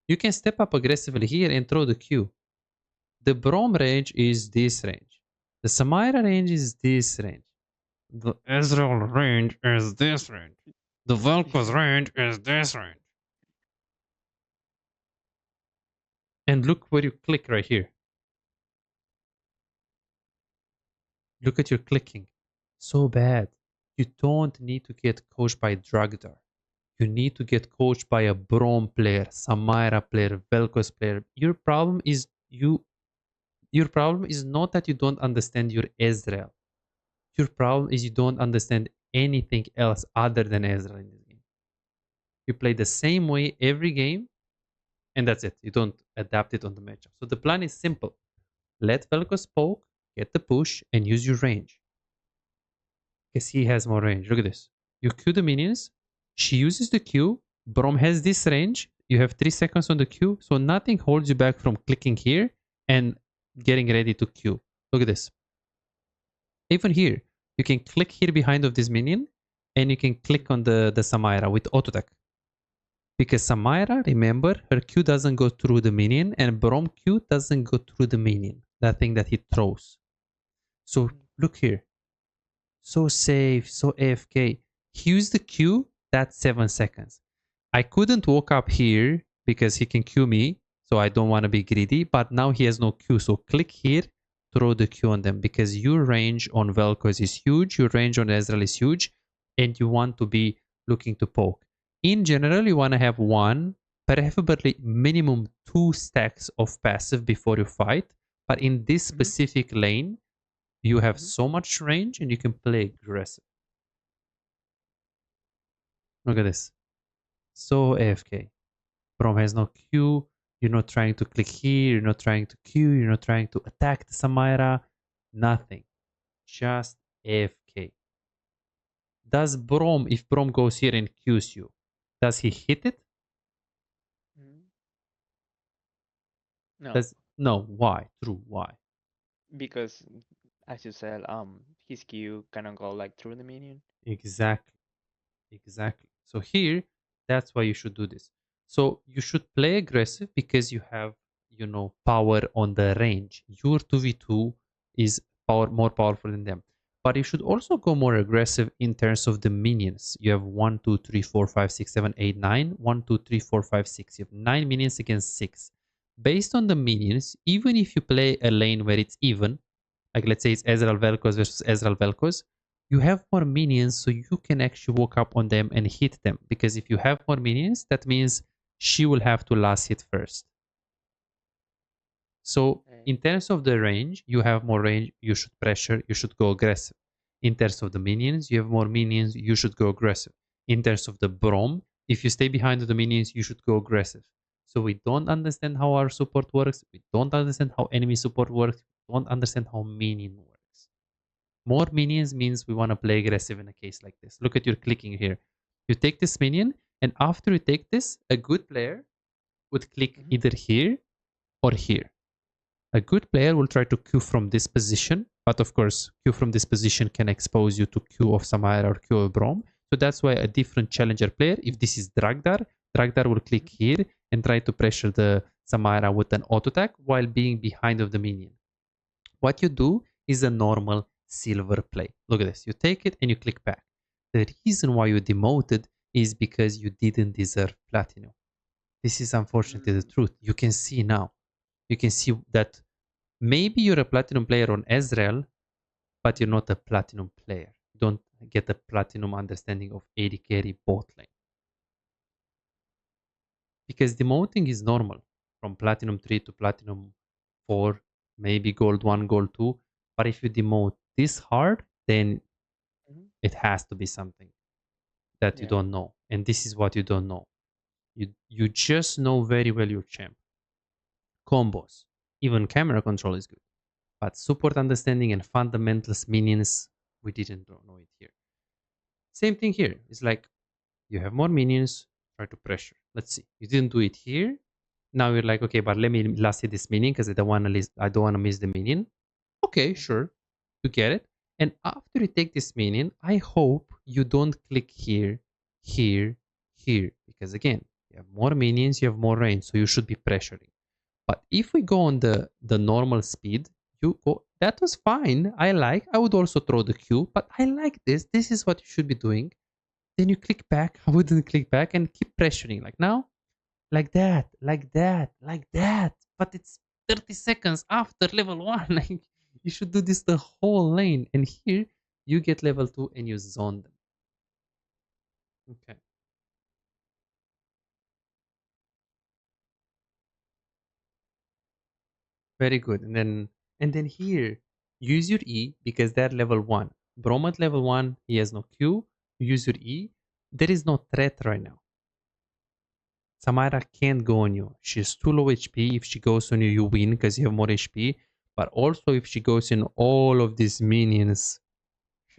You can step up aggressively here and throw the Q. The Braum range is this range. The Samira range is this range. The Ezreal range is this range. The Vel'Koz range is this range. And look where you click right here. Look at your clicking. So bad. You don't need to get coached by Dragdar. You need to get coached by a Braum player, Samira player, Vel'Koz player. Your problem is not that you don't understand your Ezreal. Your problem is you don't understand anything else other than Ezreal in this game. You play the same way every game, and that's it. You don't adapt it on the matchup. So the plan is simple. Let Vel'Koz poke, get the push, and use your range. Because he has more range. Look at this. You Q the minions. She uses the Q. Braum has this range. You have 3 seconds on the Q. So nothing holds you back from clicking here and getting ready to Q. Look at this. Even here, you can click here behind of this minion and you can click on the Samira with auto attack. Because Samira, remember, her Q doesn't go through the minion and Braum Q doesn't go through the minion. That thing that he throws. So look here. So safe, so AFK. He used the Q, that's 7 seconds. I couldn't walk up here because he can Q me, so I don't want to be greedy, but now he has no Q. So click here, throw the Q on them because your range on Vel'Koz is huge, your range on Ezreal is huge, and you want to be looking to poke. In general, you want to have 1, preferably minimum 2 stacks of passive before you fight, but in this specific lane, you have so much range and you can play aggressive. Look at this. So AFK. Braum has no Q. You're not trying to click here. You're not trying to Q. You're not trying to attack the Samira. Nothing. Just AFK. Does Braum, if Braum goes here and Qs you, does he hit it? No. No. Why? True. Why? Because, as you said, his Q cannot go like through the minion. Exactly. Exactly. So here, that's why you should do this. So you should play aggressive because you have, power on the range. Your 2v2 is more powerful than them. But you should also go more aggressive in terms of the minions. You have 1, 2, 3, 4, 5, 6, 7, 8, 9. 1, 2, 3, 4, 5, 6. You have 9 minions against 6. Based on the minions, even if you play a lane where it's even, like let's say it's Ezreal Vel'Koz versus Ezreal Vel'Koz, you have more minions so you can actually walk up on them and hit them. Because if you have more minions, that means she will have to last hit first. So in terms of the range, you have more range, you should pressure, you should go aggressive. In terms of the minions, you have more minions, you should go aggressive. In terms of the Braum, if you stay behind the minions, you should go aggressive. So we don't understand how our support works, we don't understand how enemy support works, we don't understand how minion works. More minions means we want to play aggressive in a case like this. Look at your clicking here. You take this minion, and after you take this, a good player would click either here or here. A good player will try to Q from this position, but of course, Q from this position can expose you to Q of Samira or Q of Braum. So that's why a different challenger player, if this is Dragdar, Dragdar will click here and try to pressure the Samira with an auto attack while being behind of the minion. What you do is a normal silver play. Look at this. You take it and you click back. The reason why you demoted is because you didn't deserve platinum. This is unfortunately the truth. You can see now. You can see that maybe you're a platinum player on Ezreal, but you're not a platinum player. You don't get a platinum understanding of AD carry bot lane. Because demoting is normal from platinum 3 to platinum 4, maybe gold 1, gold 2. But if you demote this hard, then it has to be something that you don't know. And this is what you don't know. You just know very well your champ. Combos, even camera control is good. But support understanding and fundamentals minions, we didn't know it here. Same thing here. It's like you have more minions, try to pressure. Let's see. You didn't do it here. Now you're like, okay, but let me last hit this minion because I don't want to miss the minion. Okay, sure. You get it. And after you take this minion, I hope you don't click here, here, here. Because again, You have more minions, you have more range, so you should be pressuring. But if we go on the normal speed, you go, that was fine. I would also throw the Q, but I like this. This is what you should be doing. Then you click back. I wouldn't click back and keep pressuring. Like now, like that, like that, like that. But it's 30 seconds after level 1. Like you should do this the whole lane. And here you get level 2 and you zone them. Okay. Very good. And then here, use your E because they're level 1. Brom at level 1, he has no Q. Use your E. There is no threat right now. Samara can't go on you. She's too low HP. If she goes on you, you win because you have more HP. But also if she goes in all of these minions,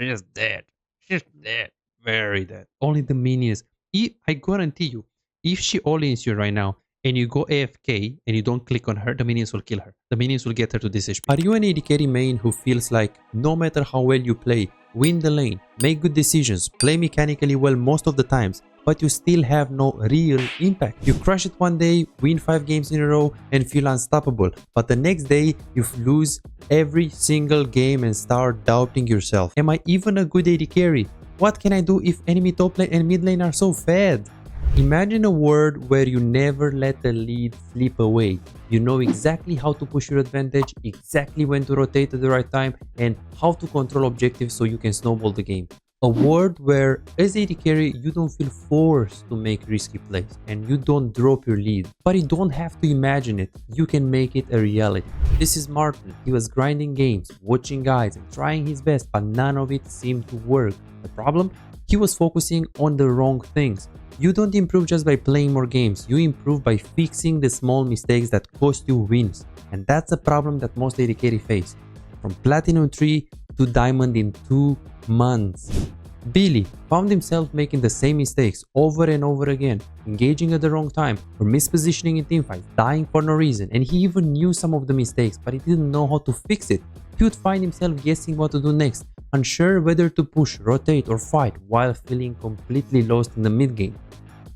she's dead. She's dead. Very dead. Only the minions. I guarantee you, if she all-ins you right now and you go AFK and you don't click on her, the minions will kill her. The minions will get her to this HP. Are you an AD carry main who feels like no matter how well you play, win the lane, make good decisions, play mechanically well most of the times, but you still have no real impact? You crush it one day, win 5 games in a row and feel unstoppable, but the next day you lose every single game and start doubting yourself. Am I even a good AD carry? What can I do if enemy top lane and mid lane are so fed? Imagine a world where you never let a lead slip away. You know exactly how to push your advantage, exactly when to rotate at the right time, and how to control objectives so you can snowball the game. A world where as AD carry you don't feel forced to make risky plays and you don't drop your lead. But you don't have to imagine it, you can make it a reality. This is Martin. He was grinding games, watching guides and trying his best, but none of it seemed to work. The problem? He was focusing on the wrong things. You don't improve just by playing more games, you improve by fixing the small mistakes that cost you wins. And that's a problem that most AD carry face. From Platinum 3 to Diamond in 2 months. Billy found himself making the same mistakes over and over again, engaging at the wrong time or mispositioning in teamfights, dying for no reason, and he even knew some of the mistakes but he didn't know how to fix it. He would find himself guessing what to do next, unsure whether to push, rotate or fight while feeling completely lost in the mid game.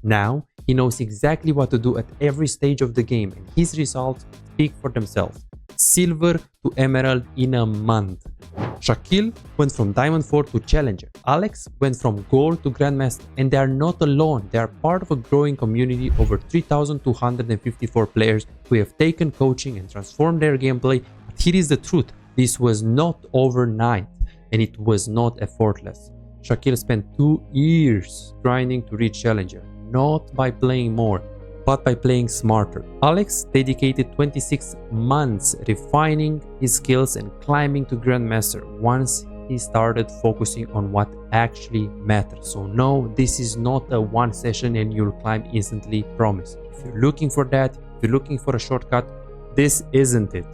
Now, he knows exactly what to do at every stage of the game and his results speak for themselves. Silver to Emerald in a month. Shaquille went from Diamond 4 to Challenger. Alex went from Gold to Grandmaster. And they are not alone, they are part of a growing community of over 3,254 players who have taken coaching and transformed their gameplay. But here is the truth, this was not overnight and it was not effortless. Shaquille spent 2 years grinding to reach Challenger, not by playing more, but by playing smarter. Alex dedicated 26 months refining his skills and climbing to Grandmaster once he started focusing on what actually matters. So no, this is not a one session and you'll climb instantly, promise. If you're looking for that, if you're looking for a shortcut, this isn't it.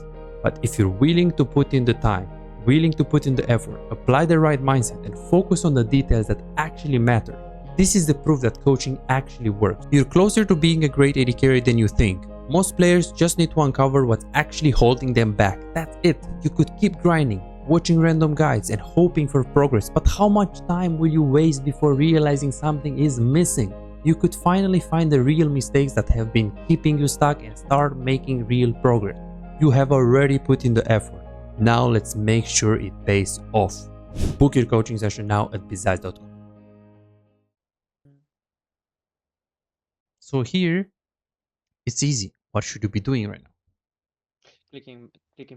But if you're willing to put in the time, willing to put in the effort, apply the right mindset and focus on the details that actually matter, this is the proof that coaching actually works. You're closer to being a great AD carry than you think. Most players just need to uncover what's actually holding them back. That's it. You could keep grinding, watching random guides and hoping for progress, but how much time will you waste before realizing something is missing? You could finally find the real mistakes that have been keeping you stuck and start making real progress. You have already put in the effort. Now let's make sure it pays off. Book your coaching session now at bizaz.com. So here, it's easy. What should you be doing right now? Clicking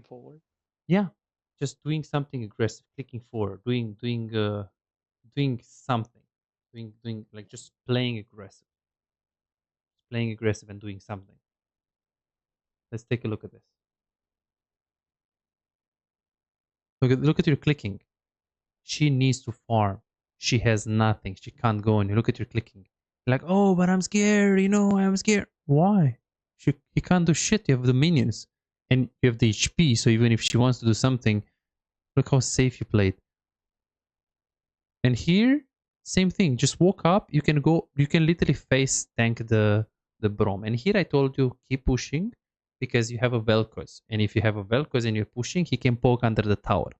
forward. Yeah, just doing something aggressive, clicking forward, doing something, doing like just playing aggressive and doing something. Let's take a look at this. Look at your clicking. She needs to farm. She has nothing. She can't go on. You look at your clicking. Like, oh, but I'm scared. I'm scared. Why? He can't do shit. You have the minions. And you have the HP. So even if she wants to do something, look how safe you played. And here, same thing. Just walk up. You can literally face tank the Brom. And here I told you, keep pushing because you have a Vel'Koz. And if you have a Vel'Koz and you're pushing, he can poke under the tower.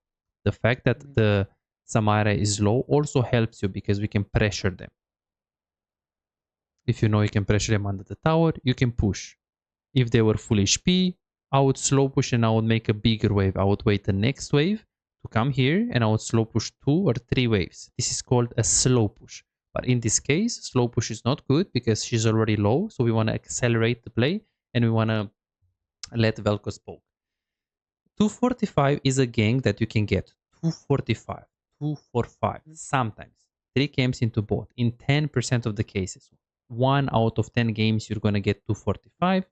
The fact that the Samara is low also helps you because we can pressure them. If you know you can pressure them under the tower, you can push. If they were full HP, I would slow push and I would make a bigger wave. I would wait the next wave to come here and I would slow push 2 or 3 waves. This is called a slow push. But in this case, slow push is not good because she's already low. So we want to accelerate the play and we want to let Velko poke. 245 is a gank that you can get 245, 245, Mhm. sometimes 3 games into both. In 10% of the cases, 1 out of 10 games, you're going to get 245.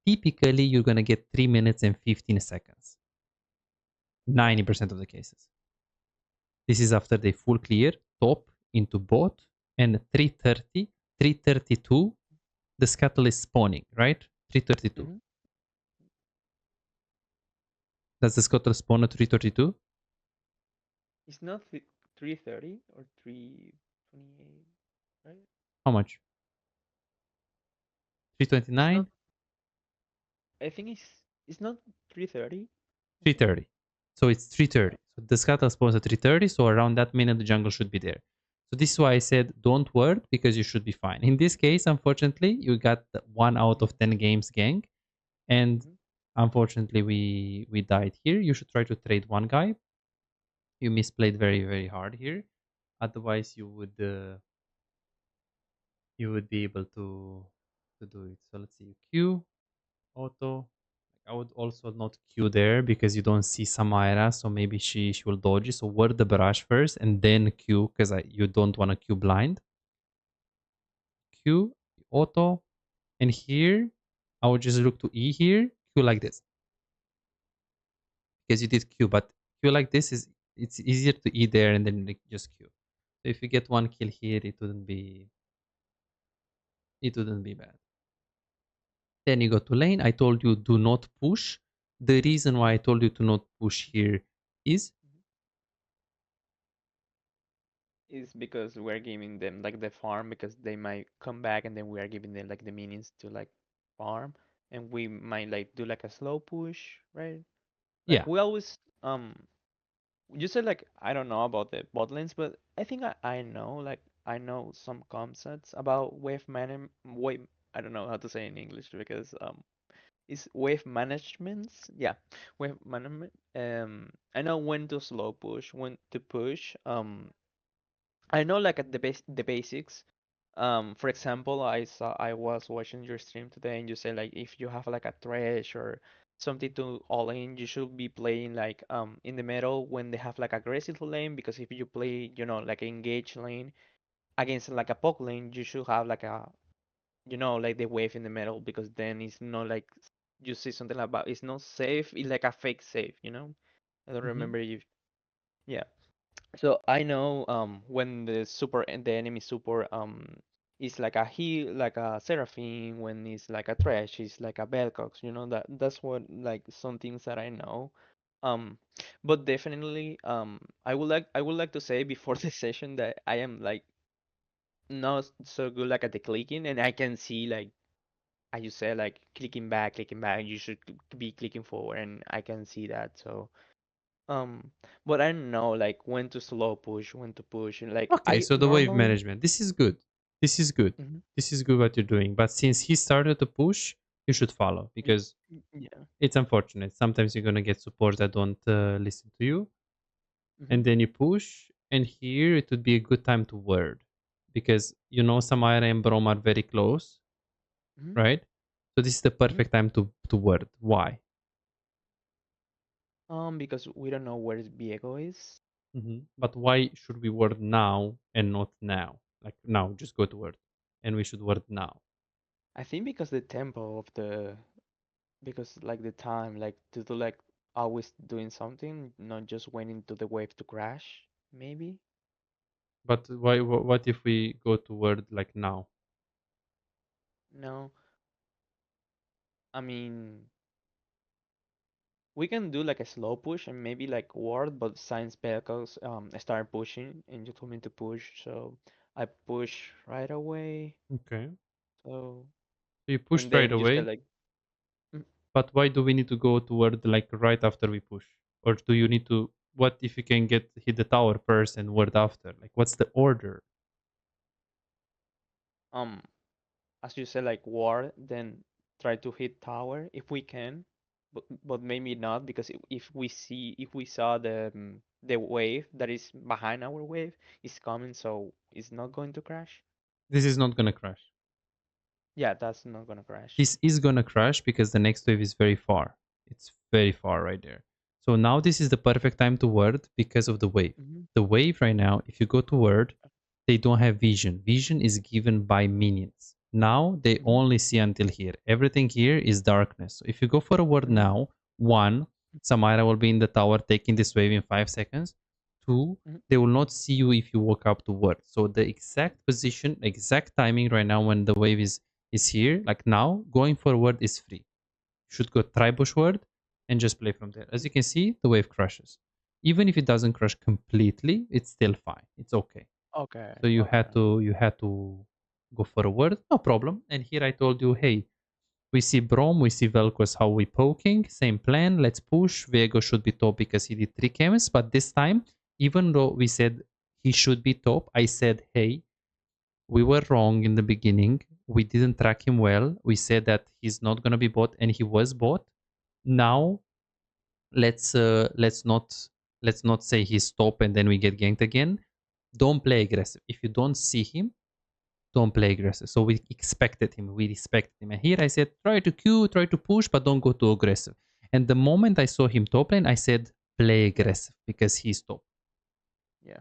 Typically, you're going to get 3 minutes and 15 seconds. 90% of the cases. This is after they full clear, top into bot, and 330, 332, the scuttle is spawning, right? 332. Mhm. Does the scuttle spawn at 332? It's not 330 or 328, right? How much? It's 329? not. I think it's not 330. I think. 330. So it's Yeah. 330. So the scuttle spawns at 330. So around that minute, the jungle should be there. So this is why I said don't word because you should be fine. In this case, unfortunately, you got the 1 out of 10 games gang, and Mhm. unfortunately, we died here. You should try to trade one guy. You misplayed very hard here. Otherwise, you would be able to do it. So let's see. Q auto. I would also not Q there because you don't see Samira, so maybe she will dodge it. So word the barrage first and then Q because you don't want to Q blind. Q auto, and here I would just look to E here, Q like this because you did Q, but Q like this is it's easier to E there and then like just Q. So if you get one kill here, it wouldn't be bad. Then you go to lane. I told you do not push. The reason why I told you to not push here is Mhm. Is because we're giving them like the farm because they might come back and then we are giving them like the minions to like farm and we might like do like a slow push, right? Like yeah. we always you said like I don't know about the bot lanes, but I think I know like I know some concepts about wave. I don't know how to say in English because is wave management. Yeah, wave management. I know when to slow push, when to push. I know like at the basics. For example, I was watching your stream today, and you say like if you have like a thresh or something to all in, you should be playing like in the middle when they have like aggressive lane because if you play like engage lane against like a poke lane, you should have like a like the wave in the middle because then it's not like you see something about it's not safe. It's like a fake safe. I don't Hmm. remember if yeah. So I know when the enemy support is like a heal like a Seraphine, when it's like a trash it's like a Bellcox, that's what like some things that I know. Um but definitely I would like to say before the session that I am like not so good like at the clicking, and I can see like as you said like clicking back, you should be clicking forward, and I can see that. So um, but I don't know like when to slow push, when to push, and like Okay, I so the wave normally. management. This is good. This is good. Mhm. This is good what you're doing. But since he started to push, you should follow Y- because Yeah. it's unfortunate. Sometimes you're gonna get support that don't listen to you, Hmm. and then you push. And here it would be a good time to word because Samira and Brom are very close, Hmm. right? So this is the Hmm. perfect time to word. Why? Because we don't know where Viego is. But why should we word now and not now? Like now, just go to word, and we should word now. I think because the tempo of because like the time, like to do like always doing something, not just waiting to the wave to crash, maybe. But why? What if we go to word like now? No, I mean we can do like a slow push and maybe like ward, but Science Pelcos start pushing and you told me to push, so I push right away. Okay. So So you and pushed right then you said away, like "Mm, but why do we need to go toward like right after we push? Or do you need to what if you can get hit the tower first and word after? Like what's the order? um as you said, like ward, then try to hit tower if we can, but maybe not because if we saw the wave that is behind our wave is coming, so it's not going to crash. This is not gonna crash. Yeah, that's not gonna crash. This is gonna crash because the next wave is very far. It's very far right there. So now this is the perfect time to word because of the wave. Mm-hmm. The wave right now, if you go to word, they don't have vision. Vision is given by minions. Now they Mm-hmm. only see until here. Everything here is darkness. So if you go for a word Mm-hmm. now, one, Samira will be in the tower taking this wave in 5 seconds. Two, Mm-hmm. they will not see you if you walk up to word. So the exact position, exact timing right now when the wave is here, like now, going forward is free. You should go try bushward and just play from there. As you can see, the wave crashes. Even if it doesn't crash completely, it's still fine. It's okay. Okay, So okay. you had to go forward, no problem. And here I told you, hey, we see Brom, we see Velcos, how we poking, same plan, let's push. Viego should be top because he did 3 chems, but this time, even though we said he should be top, I said, hey, we were wrong in the beginning. We didn't track him well. We said that he's not gonna be bought, and he was bought. Now let's not say he's top and then we get ganked again. Don't play aggressive. If you don't see him, don't play aggressive. So we expected him, we respected him. And here I said try to Q, try to push, but don't go too aggressive. And the moment I saw him top lane, I said play aggressive because he's top. Yeah.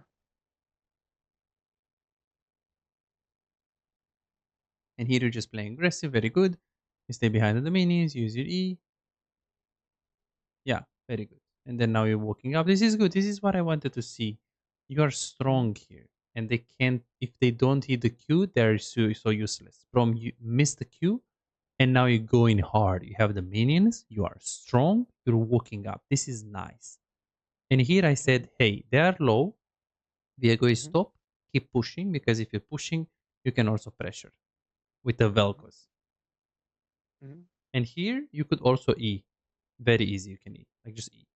And here you're just playing aggressive, very good. You stay behind the minions, use your E. Yeah, very good. And then now you're walking up. This is good. This is what I wanted to see. You are Mm-hmm. strong here. And they can't, if they don't hit the Q, they're so useless. From you miss the Q, and now you're going hard. You have the minions, you are strong, you're walking up. This is nice. And here I Mm-hmm. said, hey, they are low. Viego is Mm-hmm. top. Keep pushing because if you're pushing, you can also pressure with the Velcos. Mm-hmm. And here you could also E. Very easy, you can E. Like just E.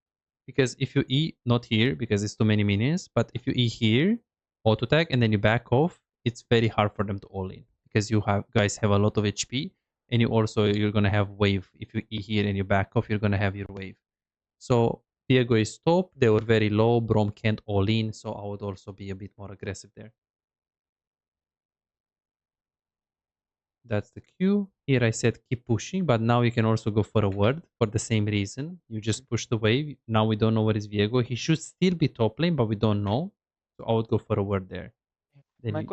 Because if you E not here because it's too many minions, but if you E here, auto tag, and then you back off, it's very hard for them to all in because you have guys have a lot of HP, and you're gonna have wave. If you E here and you back off, you're gonna have your wave. So Diego is top. They were very low. Brom can't all in, so I would also be a bit more aggressive there. That's the Q. Here I said keep pushing, but now you can also go for a word for the same reason. You just push the wave. Now we don't know where is Viego. He should still be top lane, but we don't know. So I would go for a word there. Then you, My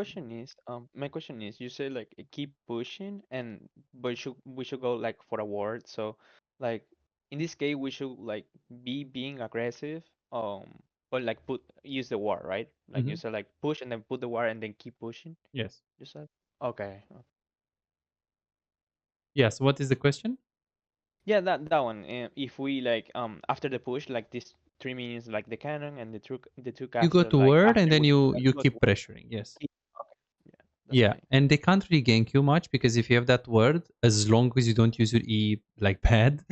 question is, you say like keep pushing, and but we should go like for a word. So, like in this case, we should like be being aggressive, or like put use the word, right? Like you Mhm. said, like push and then put the word and then keep pushing. Yes. You said, okay, Yes. What is the question? yeah, that one. If we like after the push, like this 3 minutes, like the cannon and the two You go caster, to like word and after then we you go to keep pressuring. Yes. okay, yeah, that's Yeah, fine. and they can't really gank you much because if you have that word, as long as you don't use your E like bad,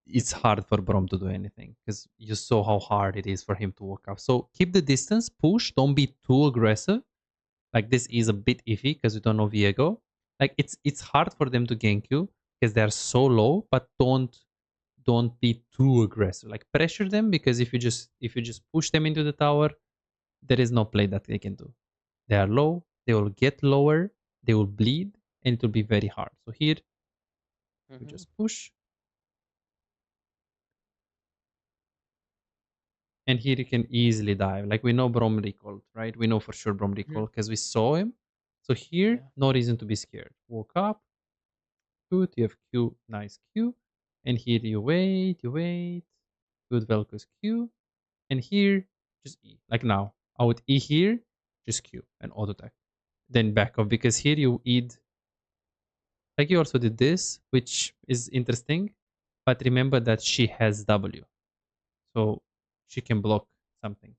it's hard for Brom to do anything because you saw how hard it is for him to walk up. So keep the distance, push, don't be too aggressive. Like this is a bit iffy because you don't know Viego. Like it's hard for them to gank you because they're so low, but don't be too aggressive. Like pressure them because if you just push them into the tower, there is no play that they can do. They are low, they will get lower, they will bleed, and it will be very hard. So here we Mm-hmm. just push, and here you can easily dive. Like we know Brom recalled, right? We know for sure Brom Mm-hmm. recalled because we saw him. So here, Yeah. no reason to be scared. Walk up, good, you have Q, nice Q. And here you wait, good Velcro's Q. And here, just E. Like now, I would E here, just Q and auto attack. Then back off because here you E like you also did this, which is interesting. But remember that she has W, so she can block something.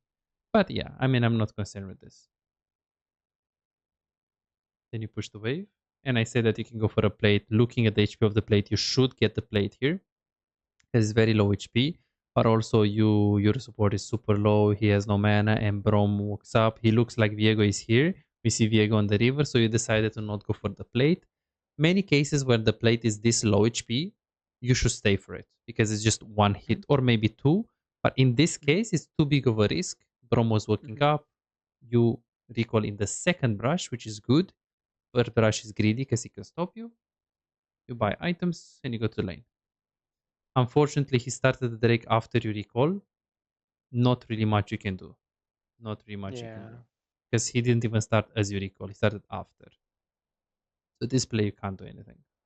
But yeah, I mean, I'm not concerned with this. Then you push the wave. And I say that you can go for a plate. Looking at the HP of the plate, you should get the plate here. It's very low HP. But also your support is super low. He has no mana and Brom walks up. He looks like Viego is here. We see Viego on the river, so you decided to not go for the plate. Many cases where the plate is this low HP, you should stay for it because it's just one hit or maybe two. But in this Mhm. case, it's too big of a risk. Brom was waking Mhm. up. You recall in the second brush, which is good. First brush is greedy because he can stop you. You buy items and you go to lane. Unfortunately, he started the Drake after you recall. Not really much you can do. Not really much you can do. Yeah. Because he didn't even start as you recall. He started after. So this play you can't do anything.